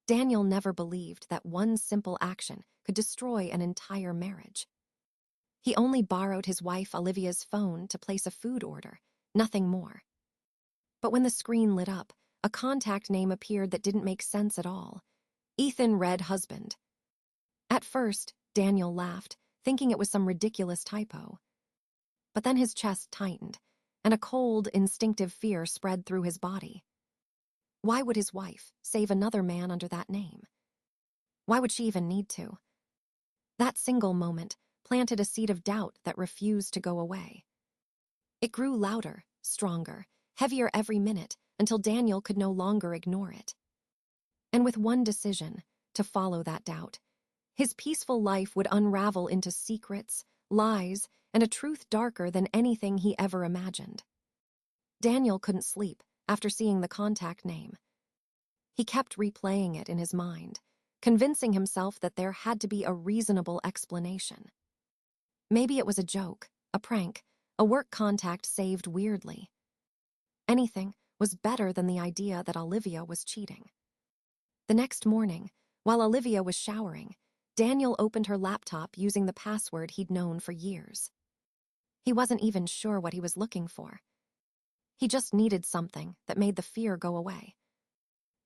Daniel never believed that one simple action could destroy an entire marriage. He only borrowed his wife Olivia's phone to place a food order, nothing more. But when the screen lit up, a contact name appeared that didn't make sense at all. Ethan Red Husband. At first, Daniel laughed, thinking it was some ridiculous typo. But then his chest tightened, and a cold, instinctive fear spread through his body. Why would his wife save another man under that name? Why would she even need to? That single moment planted a seed of doubt that refused to go away. It grew louder, stronger, heavier every minute until Daniel could no longer ignore it. And with one decision, to follow that doubt, his peaceful life would unravel into secrets, lies, and a truth darker than anything he ever imagined. Daniel couldn't sleep after seeing the contact name. He kept replaying it in his mind, convincing himself that there had to be a reasonable explanation. Maybe it was a joke, a prank, a work contact saved weirdly. Anything was better than the idea that Olivia was cheating. The next morning, while Olivia was showering, Daniel opened her laptop using the password he'd known for years. He wasn't even sure what he was looking for. He just needed something that made the fear go away.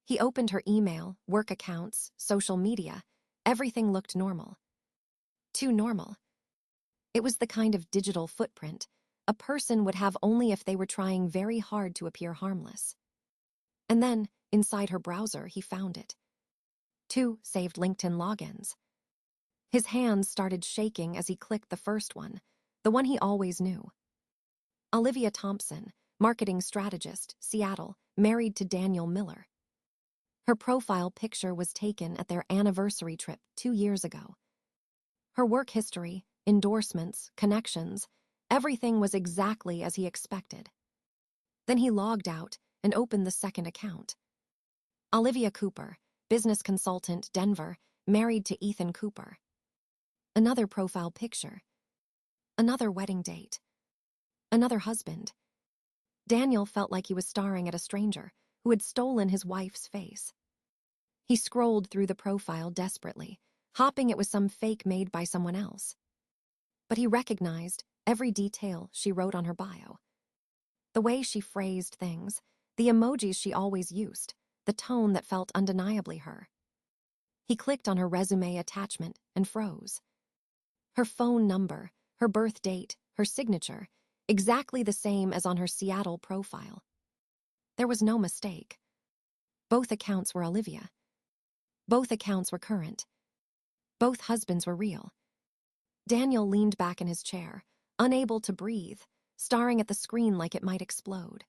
He opened her email, work accounts, social media. Everything looked normal. Too normal. It was the kind of digital footprint a person would have only if they were trying very hard to appear harmless. And then, inside her browser, he found it. 2 saved LinkedIn logins. His hands started shaking as he clicked the first one, the one he always knew. Olivia Thompson, marketing strategist, Seattle, married to Daniel Miller. Her profile picture was taken at their anniversary trip 2 years ago. Her work history, endorsements, connections, everything was exactly as he expected. Then he logged out and opened the second account. Olivia Cooper, business consultant, Denver, married to Ethan Cooper. Another profile picture. Another wedding date. Another husband. Daniel felt like he was staring at a stranger who had stolen his wife's face. He scrolled through the profile desperately, hoping it was some fake made by someone else. But he recognized every detail she wrote on her bio. The way she phrased things, the emojis she always used, the tone that felt undeniably her. He clicked on her resume attachment and froze. Her phone number, her birth date, her signature, exactly the same as on her Seattle profile. There was no mistake. Both accounts were Olivia. Both accounts were current. Both husbands were real. Daniel leaned back in his chair, unable to breathe, staring at the screen like it might explode.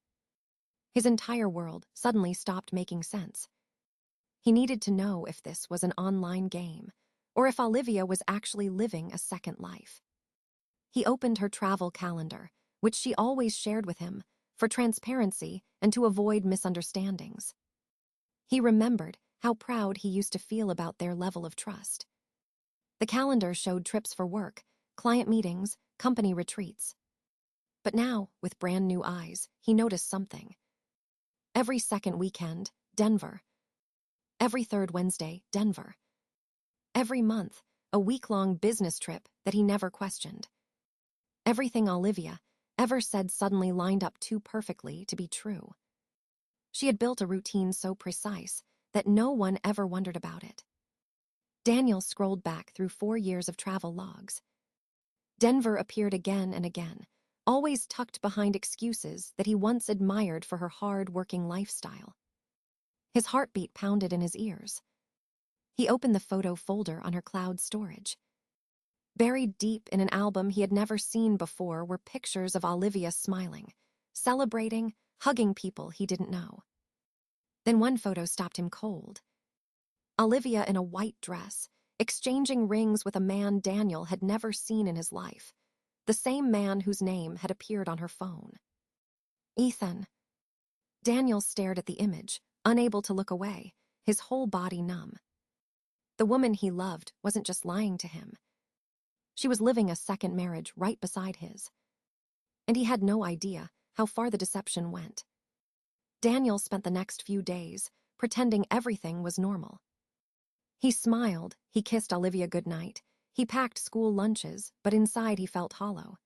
His entire world suddenly stopped making sense. He needed to know if this was an online game, or if Olivia was actually living a second life. He opened her travel calendar, which she always shared with him, for transparency and to avoid misunderstandings. He remembered how proud he used to feel about their level of trust. The calendar showed trips for work, client meetings, company retreats. But now, with brand new eyes, he noticed something. Every second weekend, Denver. Every third Wednesday, Denver. Every month, a week-long business trip that he never questioned. Everything Olivia ever said suddenly lined up too perfectly to be true. She had built a routine so precise that no one ever wondered about it. Daniel scrolled back through 4 years of travel logs. Denver appeared again and again, always tucked behind excuses that he once admired for her hard-working lifestyle. His heartbeat pounded in his ears. He opened the photo folder on her cloud storage. Buried deep in an album he had never seen before were pictures of Olivia smiling, celebrating, hugging people he didn't know. Then one photo stopped him cold. Olivia in a white dress, exchanging rings with a man Daniel had never seen in his life, the same man whose name had appeared on her phone. Ethan. Daniel stared at the image, unable to look away, his whole body numb. The woman he loved wasn't just lying to him. She was living a second marriage right beside his. And he had no idea how far the deception went. Daniel spent the next few days pretending everything was normal. He smiled, he kissed Olivia goodnight, he packed school lunches, but inside he felt hollow.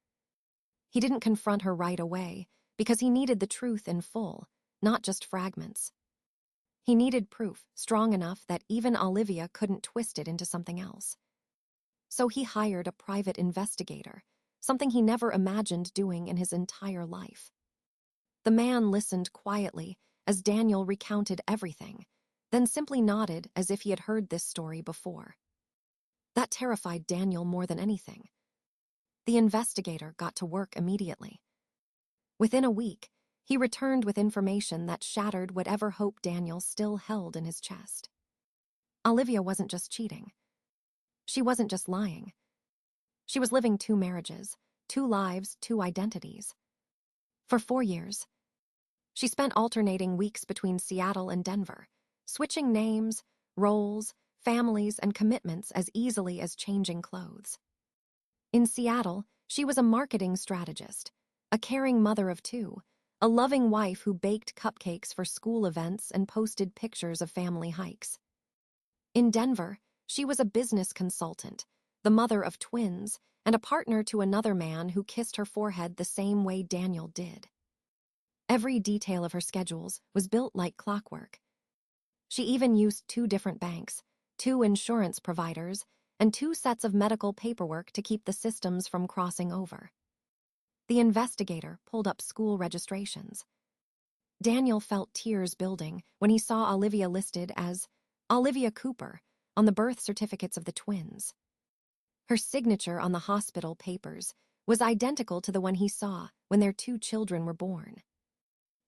He didn't confront her right away, because he needed the truth in full, not just fragments. He needed proof strong enough that even Olivia couldn't twist it into something else. So he hired a private investigator, something he never imagined doing in his entire life. The man listened quietly as Daniel recounted everything, then simply nodded as if he had heard this story before. That terrified Daniel more than anything. The investigator got to work immediately. Within a week, he returned with information that shattered whatever hope Daniel still held in his chest. Olivia wasn't just cheating. She wasn't just lying. She was living 2 marriages, 2 lives, 2 identities. For 4 years, she spent alternating weeks between Seattle and Denver, switching names, roles, families, and commitments as easily as changing clothes. In Seattle, she was a marketing strategist, a caring mother of 2, a loving wife who baked cupcakes for school events and posted pictures of family hikes. In Denver, she was a business consultant, the mother of twins, and a partner to another man who kissed her forehead the same way Daniel did. Every detail of her schedules was built like clockwork. She even used 2 different banks, 2 insurance providers, and 2 sets of medical paperwork to keep the systems from crossing over. The investigator pulled up school registrations. Daniel felt tears building when he saw Olivia listed as Olivia Cooper on the birth certificates of the twins. Her signature on the hospital papers was identical to the one he saw when their 2 children were born.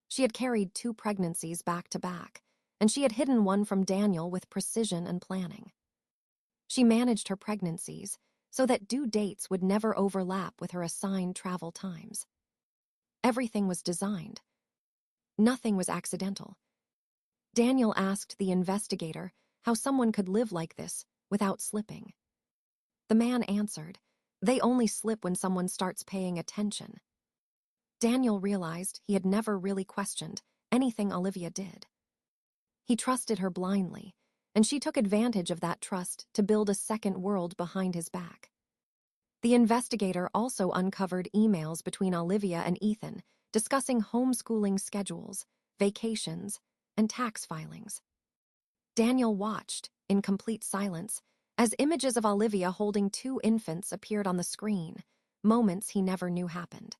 She had carried 2 pregnancies back to back, and she had hidden one from Daniel with precision and planning. She managed her pregnancies so that due dates would never overlap with her assigned travel times. Everything was designed. Nothing was accidental. Daniel asked the investigator how someone could live like this without slipping. The man answered, "They only slip when someone starts paying attention." Daniel realized he had never really questioned anything Olivia did. He trusted her blindly, and she took advantage of that trust to build a second world behind his back. The investigator also uncovered emails between Olivia and Ethan discussing homeschooling schedules, vacations, and tax filings. Daniel watched, in complete silence, as images of Olivia holding 2 infants appeared on the screen, moments he never knew happened.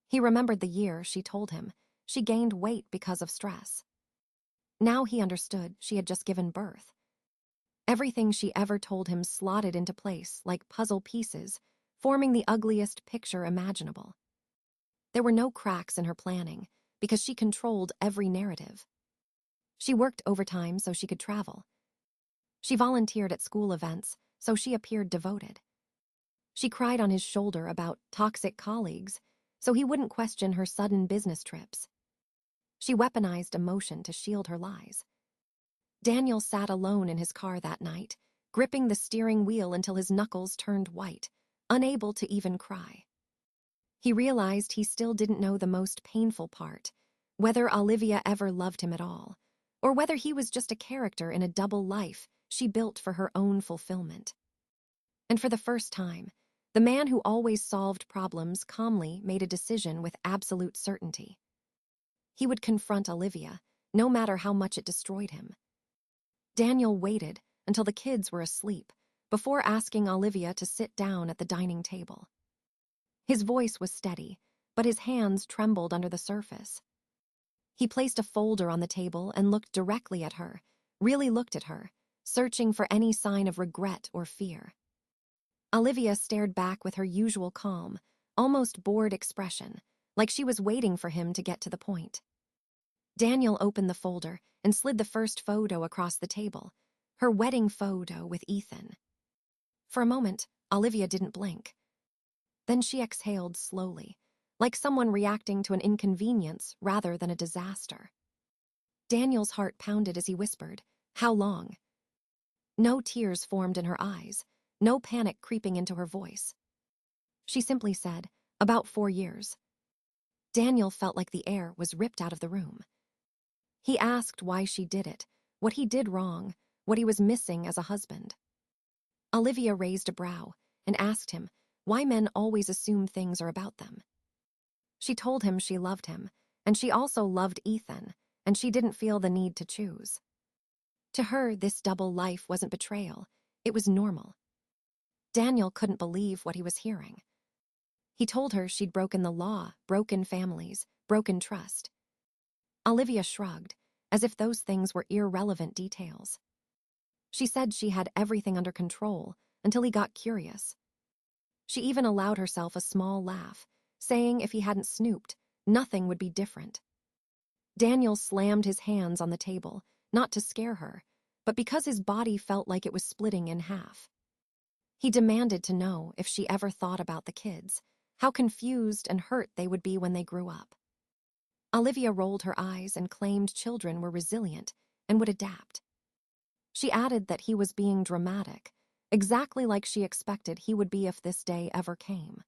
He remembered the year, she told him, she gained weight because of stress. Now he understood she had just given birth. Everything she ever told him slotted into place like puzzle pieces, forming the ugliest picture imaginable. There were no cracks in her planning, because she controlled every narrative. She worked overtime so she could travel. She volunteered at school events so she appeared devoted. She cried on his shoulder about toxic colleagues so he wouldn't question her sudden business trips. She weaponized emotion to shield her lies. Daniel sat alone in his car that night, gripping the steering wheel until his knuckles turned white, unable to even cry. He realized he still didn't know the most painful part, whether Olivia ever loved him at all, or whether he was just a character in a double life she built for her own fulfillment. And for the first time, the man who always solved problems calmly made a decision with absolute certainty. He would confront Olivia, no matter how much it destroyed him. Daniel waited until the kids were asleep before asking Olivia to sit down at the dining table. His voice was steady, but his hands trembled under the surface. He placed a folder on the table and looked directly at her, really looked at her, searching for any sign of regret or fear. Olivia stared back with her usual calm, almost bored expression, like she was waiting for him to get to the point. Daniel opened the folder and slid the first photo across the table, her wedding photo with Ethan. For a moment, Olivia didn't blink. Then she exhaled slowly, like someone reacting to an inconvenience rather than a disaster. Daniel's heart pounded as he whispered, "How long?" No tears formed in her eyes, no panic creeping into her voice. She simply said, "About 4 years." Daniel felt like the air was ripped out of the room. He asked why she did it, what he did wrong, what he was missing as a husband. Olivia raised a brow and asked him why men always assume things are about them. She told him she loved him, and she also loved Ethan, and she didn't feel the need to choose. To her, this double life wasn't betrayal, it was normal. Daniel couldn't believe what he was hearing. He told her she'd broken the law, broken families, broken trust. Olivia shrugged, as if those things were irrelevant details. She said she had everything under control until he got curious. She even allowed herself a small laugh, saying if he hadn't snooped, nothing would be different. Daniel slammed his hands on the table, not to scare her, but because his body felt like it was splitting in half. He demanded to know if she ever thought about the kids, how confused and hurt they would be when they grew up. Olivia rolled her eyes and claimed children were resilient and would adapt. She added that he was being dramatic, exactly like she expected he would be if this day ever came.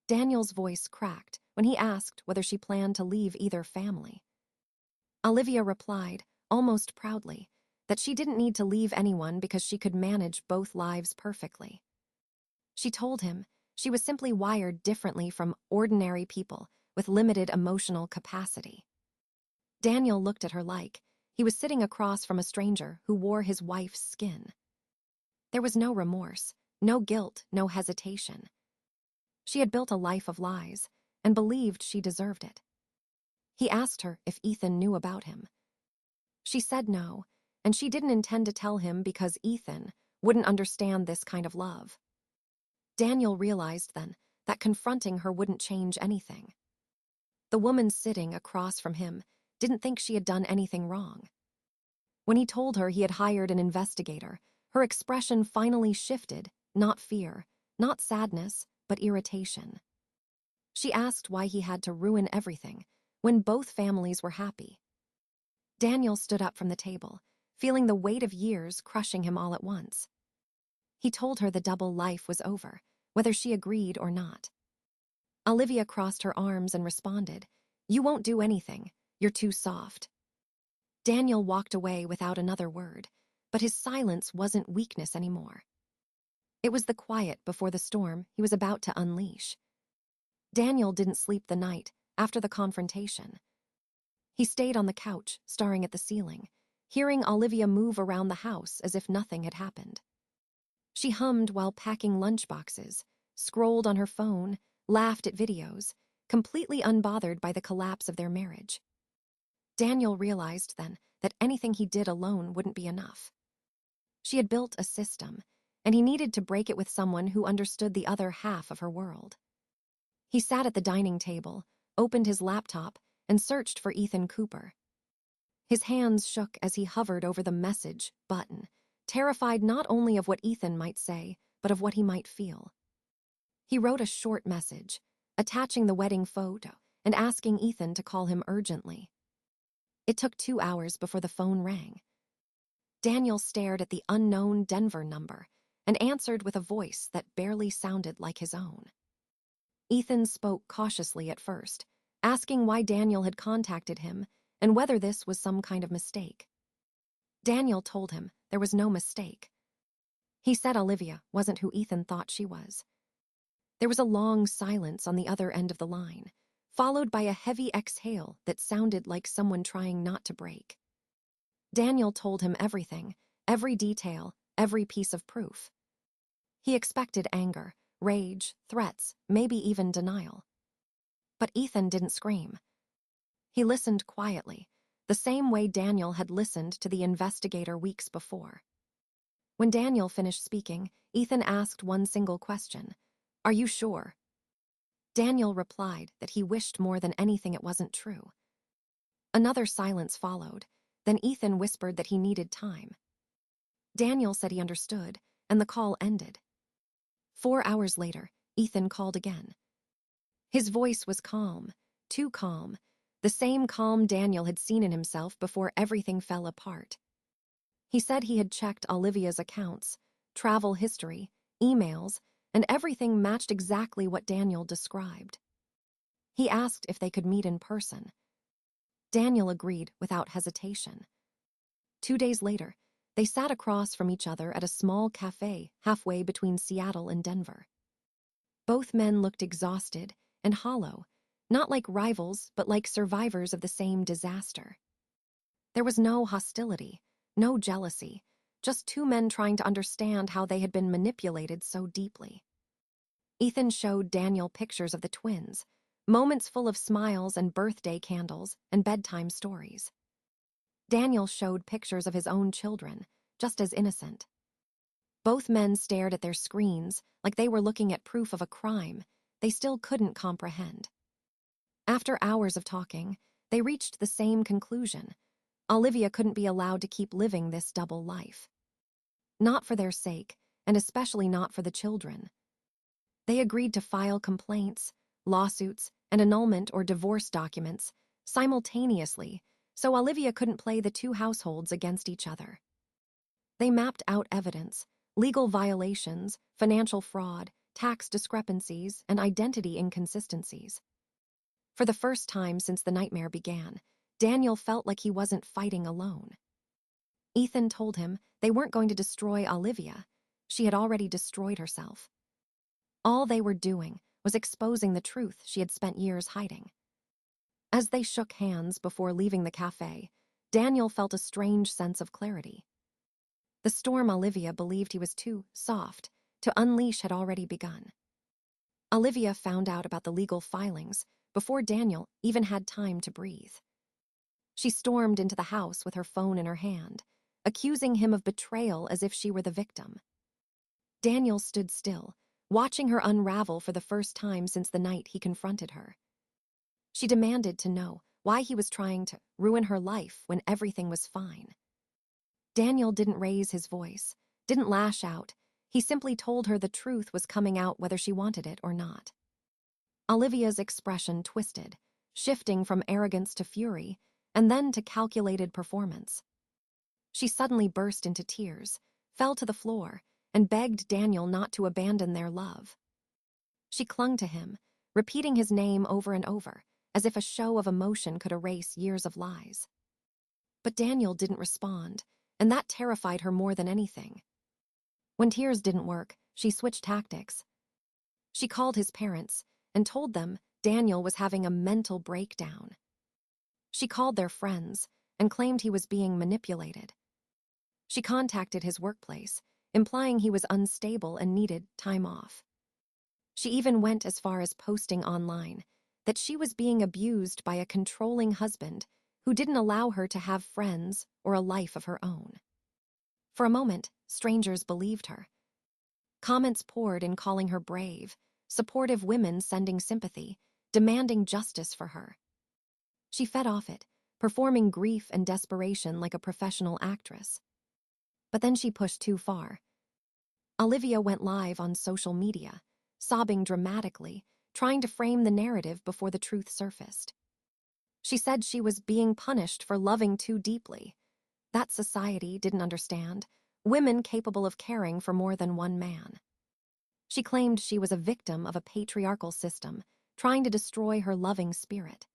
Daniel's voice cracked when he asked whether she planned to leave either family. Olivia replied, almost proudly, that she didn't need to leave anyone because she could manage both lives perfectly. She told him she was simply wired differently from ordinary people with limited emotional capacity. Daniel looked at her like he was sitting across from a stranger who wore his wife's skin. There was no remorse, no guilt, no hesitation. She had built a life of lies and believed she deserved it. He asked her if Ethan knew about him. She said no, and she didn't intend to tell him because Ethan wouldn't understand this kind of love. Daniel realized then that confronting her wouldn't change anything. The woman sitting across from him didn't think she had done anything wrong. When he told her he had hired an investigator, her expression finally shifted, not fear, not sadness, but irritation. She asked why he had to ruin everything when both families were happy. Daniel stood up from the table, feeling the weight of years crushing him all at once. He told her the double life was over, whether she agreed or not. Olivia crossed her arms and responded, "You won't do anything. You're too soft." Daniel walked away without another word, but his silence wasn't weakness anymore. It was the quiet before the storm he was about to unleash. Daniel didn't sleep the night after the confrontation. He stayed on the couch, staring at the ceiling, hearing Olivia move around the house as if nothing had happened. She hummed while packing lunchboxes, scrolled on her phone, laughed at videos, completely unbothered by the collapse of their marriage. Daniel realized then that anything he did alone wouldn't be enough. She had built a system, and he needed to break it with someone who understood the other half of her world. He sat at the dining table, opened his laptop, and searched for Ethan Cooper. His hands shook as he hovered over the message button, terrified not only of what Ethan might say, but of what he might feel. He wrote a short message, attaching the wedding photo and asking Ethan to call him urgently. It took 2 hours before the phone rang. Daniel stared at the unknown Denver number and answered with a voice that barely sounded like his own. Ethan spoke cautiously at first, asking why Daniel had contacted him and whether this was some kind of mistake. Daniel told him there was no mistake. He said Olivia wasn't who Ethan thought she was. There was a long silence on the other end of the line, followed by a heavy exhale that sounded like someone trying not to break. Daniel told him everything, every detail, every piece of proof. He expected anger, rage, threats, maybe even denial. But Ethan didn't scream. He listened quietly, the same way Daniel had listened to the investigator weeks before. When Daniel finished speaking, Ethan asked one single question. "Are you sure?" Daniel replied that he wished more than anything it wasn't true. Another silence followed, then Ethan whispered that he needed time. Daniel said he understood, and the call ended. 4 hours later, Ethan called again. His voice was calm, too calm, the same calm Daniel had seen in himself before everything fell apart. He said he had checked Olivia's accounts, travel history, emails, and everything matched exactly what Daniel described. He asked if they could meet in person. Daniel agreed without hesitation. 2 days later, They sat across from each other at a small cafe halfway between Seattle and Denver. Both men looked exhausted and hollow, not like rivals, but like survivors of the same disaster. There was no hostility, no jealousy, just two men trying to understand how they had been manipulated so deeply. Ethan showed Daniel pictures of the twins, moments full of smiles and birthday candles and bedtime stories. Daniel showed pictures of his own children, just as innocent. Both men stared at their screens like they were looking at proof of a crime they still couldn't comprehend. After hours of talking, they reached the same conclusion. Olivia couldn't be allowed to keep living this double life. Not for their sake, and especially not for the children. They agreed to file complaints, lawsuits, and annulment or divorce documents simultaneously, so Olivia couldn't play the two households against each other. They mapped out evidence, legal violations, financial fraud, tax discrepancies, and identity inconsistencies. For the first time since the nightmare began, Daniel felt like he wasn't fighting alone. Ethan told him they weren't going to destroy Olivia. She had already destroyed herself. All they were doing was exposing the truth she had spent years hiding. As they shook hands before leaving the cafe, Daniel felt a strange sense of clarity. The storm Olivia believed he was too soft to unleash had already begun. Olivia found out about the legal filings before Daniel even had time to breathe. She stormed into the house with her phone in her hand, accusing him of betrayal as if she were the victim. Daniel stood still, watching her unravel for the first time since the night he confronted her. She demanded to know why he was trying to ruin her life when everything was fine. Daniel didn't raise his voice, didn't lash out. He simply told her the truth was coming out whether she wanted it or not. Olivia's expression twisted, shifting from arrogance to fury, and then to calculated performance. She suddenly burst into tears, fell to the floor, and begged Daniel not to abandon their love. She clung to him, repeating his name over and over, as if a show of emotion could erase years of lies. But Daniel didn't respond, and that terrified her more than anything. When tears didn't work, she switched tactics. She called his parents and told them Daniel was having a mental breakdown. She called their friends and claimed he was being manipulated. She contacted his workplace, implying he was unstable and needed time off. She even went as far as posting online that she was being abused by a controlling husband who didn't allow her to have friends or a life of her own. For a moment, strangers believed her. Comments poured in calling her brave, supportive women sending sympathy, demanding justice for her. She fed off it, performing grief and desperation like a professional actress. But then she pushed too far. Olivia went live on social media, sobbing dramatically, trying to frame the narrative before the truth surfaced. She said she was being punished for loving too deeply. That society didn't understand women capable of caring for more than one man. She claimed she was a victim of a patriarchal system, trying to destroy her loving spirit.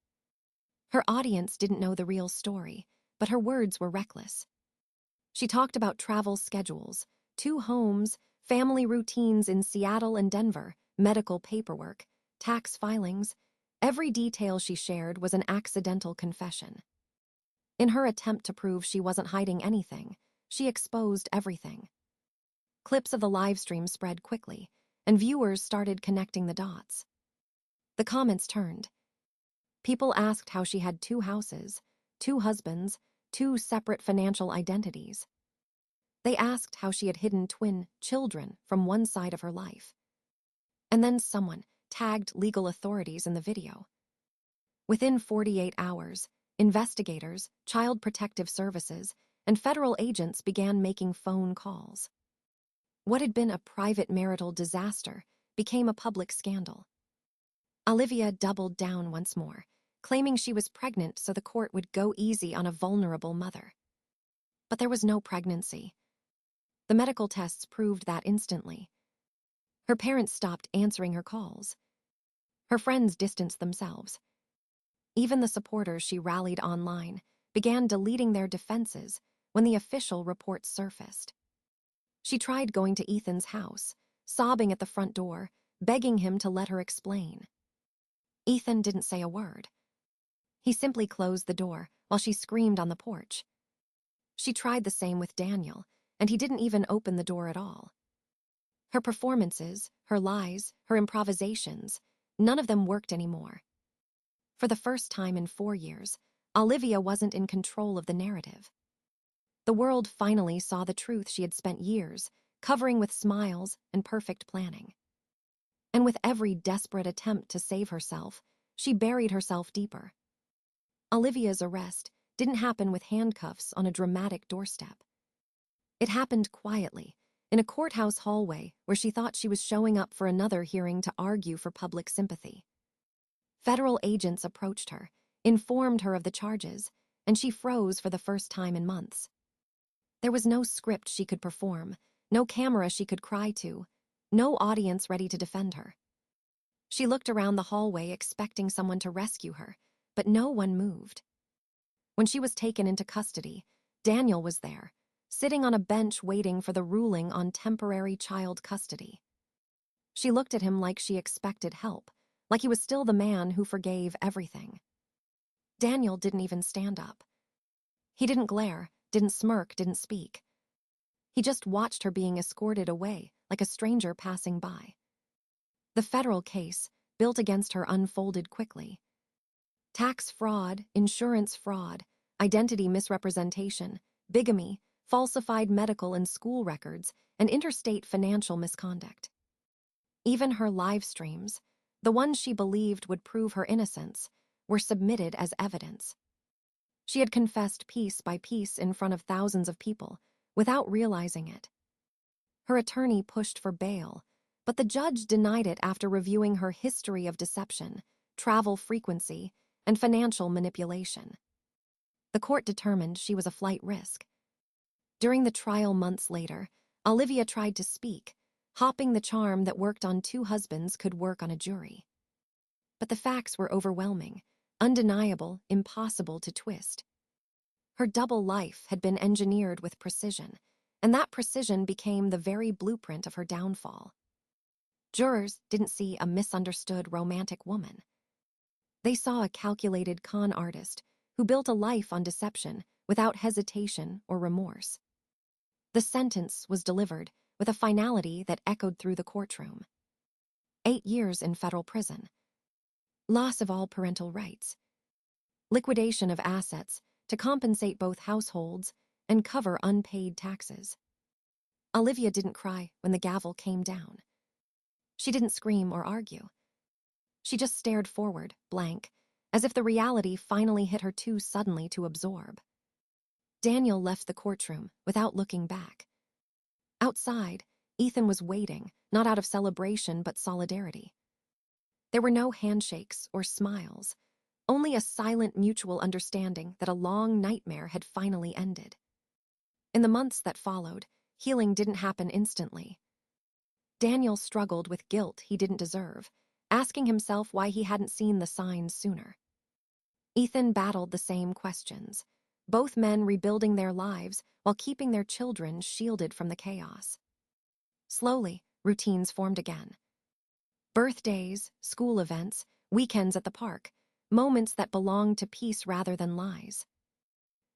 Her audience didn't know the real story, but her words were reckless. She talked about travel schedules, 2 homes, family routines in Seattle and Denver, medical paperwork, tax filings. Every detail she shared was an accidental confession. In her attempt to prove she wasn't hiding anything, she exposed everything. Clips of the live stream spread quickly, and viewers started connecting the dots. The comments turned. People asked how she had 2 houses, 2 husbands, 2 separate financial identities. They asked how she had hidden twin children from one side of her life. And then someone tagged legal authorities in the video. Within 48 hours, investigators, child protective services, and federal agents began making phone calls. What had been a private marital disaster became a public scandal. Olivia doubled down once more, claiming she was pregnant so the court would go easy on a vulnerable mother. But there was no pregnancy. The medical tests proved that instantly. Her parents stopped answering her calls. Her friends distanced themselves. Even the supporters she rallied online began deleting their defenses, when the official report surfaced. She tried going to Ethan's house, sobbing at the front door, begging him to let her explain. Ethan didn't say a word. He simply closed the door while she screamed on the porch. She tried the same with Daniel, and he didn't even open the door at all. Her performances, her lies, her improvisations, none of them worked anymore. For the first time in 4 years, Olivia wasn't in control of the narrative. The world finally saw the truth she had spent years covering with smiles and perfect planning. And with every desperate attempt to save herself, she buried herself deeper. Olivia's arrest didn't happen with handcuffs on a dramatic doorstep. It happened quietly, in a courthouse hallway where she thought she was showing up for another hearing to argue for public sympathy. Federal agents approached her, informed her of the charges, and she froze for the first time in months. There was no script she could perform, no camera she could cry to, no audience ready to defend her. She looked around the hallway expecting someone to rescue her, but no one moved. When she was taken into custody, Daniel was there, sitting on a bench waiting for the ruling on temporary child custody. She looked at him like she expected help, like he was still the man who forgave everything. Daniel didn't even stand up. He didn't glare, didn't smirk, didn't speak. He just watched her being escorted away like a stranger passing by. The federal case, built against her, unfolded quickly. Tax fraud, insurance fraud, identity misrepresentation, bigamy, falsified medical and school records, and interstate financial misconduct. Even her live streams, the ones she believed would prove her innocence, were submitted as evidence. She had confessed piece by piece in front of thousands of people, without realizing it. Her attorney pushed for bail, but the judge denied it after reviewing her history of deception, travel frequency, and financial manipulation. The court determined she was a flight risk. During the trial months later, Olivia tried to speak, hoping the charm that worked on 2 husbands could work on a jury. But the facts were overwhelming, undeniable, impossible to twist. Her double life had been engineered with precision, and that precision became the very blueprint of her downfall. Jurors didn't see a misunderstood romantic woman. They saw a calculated con artist who built a life on deception without hesitation or remorse. The sentence was delivered with a finality that echoed through the courtroom. 8 years in federal prison. Loss of all parental rights. Liquidation of assets to compensate both households and cover unpaid taxes. Olivia didn't cry when the gavel came down. She didn't scream or argue. She just stared forward, blank, as if the reality finally hit her too suddenly to absorb. Daniel left the courtroom without looking back. Outside, Ethan was waiting, not out of celebration but solidarity. There were no handshakes or smiles, only a silent mutual understanding that a long nightmare had finally ended. In the months that followed, healing didn't happen instantly. Daniel struggled with guilt he didn't deserve, asking himself why he hadn't seen the signs sooner. Ethan battled the same questions, both men rebuilding their lives while keeping their children shielded from the chaos. Slowly, routines formed again. Birthdays, school events, weekends at the park, moments that belonged to peace rather than lies.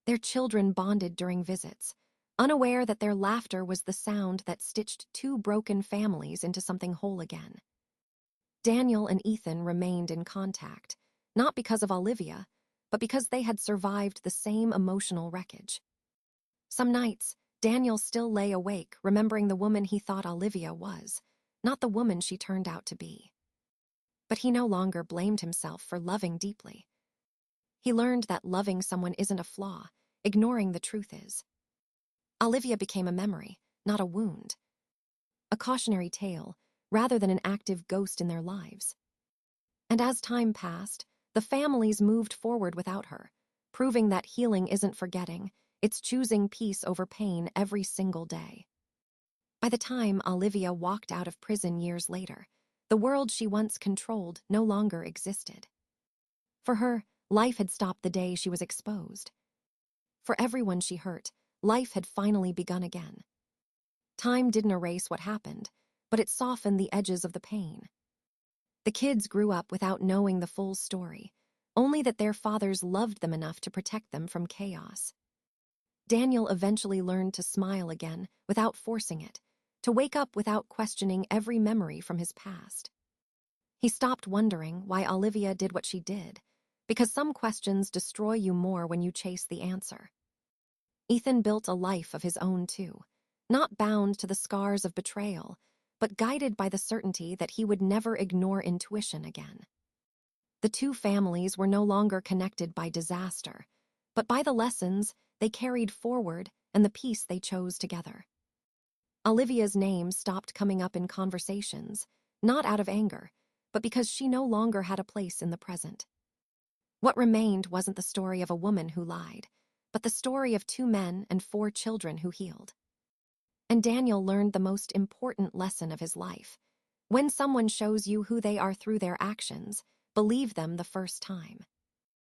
Their children bonded during visits, unaware that their laughter was the sound that stitched 2 broken families into something whole again. Daniel and Ethan remained in contact, not because of Olivia, but because they had survived the same emotional wreckage. Some nights, Daniel still lay awake, remembering the woman he thought Olivia was, not the woman she turned out to be. But he no longer blamed himself for loving deeply. He learned that loving someone isn't a flaw, ignoring the truth is. Olivia became a memory, not a wound. A cautionary tale, rather than an active ghost in their lives. And as time passed, the families moved forward without her, proving that healing isn't forgetting, it's choosing peace over pain every single day. By the time Olivia walked out of prison years later, the world she once controlled no longer existed. For her, life had stopped the day she was exposed. For everyone she hurt, Life had finally begun again. Time didn't erase what happened, but it softened the edges of the pain. The kids grew up without knowing the full story, only that their fathers loved them enough to protect them from chaos. Daniel eventually learned to smile again without forcing it, to wake up without questioning every memory from his past. He stopped wondering why Olivia did what she did, because some questions destroy you more when you chase the answer. Ethan built a life of his own too, not bound to the scars of betrayal, but guided by the certainty that he would never ignore intuition again. The two families were no longer connected by disaster, but by the lessons they carried forward and the peace they chose together. Olivia's name stopped coming up in conversations, not out of anger, but because she no longer had a place in the present. What remained wasn't the story of a woman who lied, but the story of 2 men and 4 children who healed. And Daniel learned the most important lesson of his life. When someone shows you who they are through their actions, believe them the first time.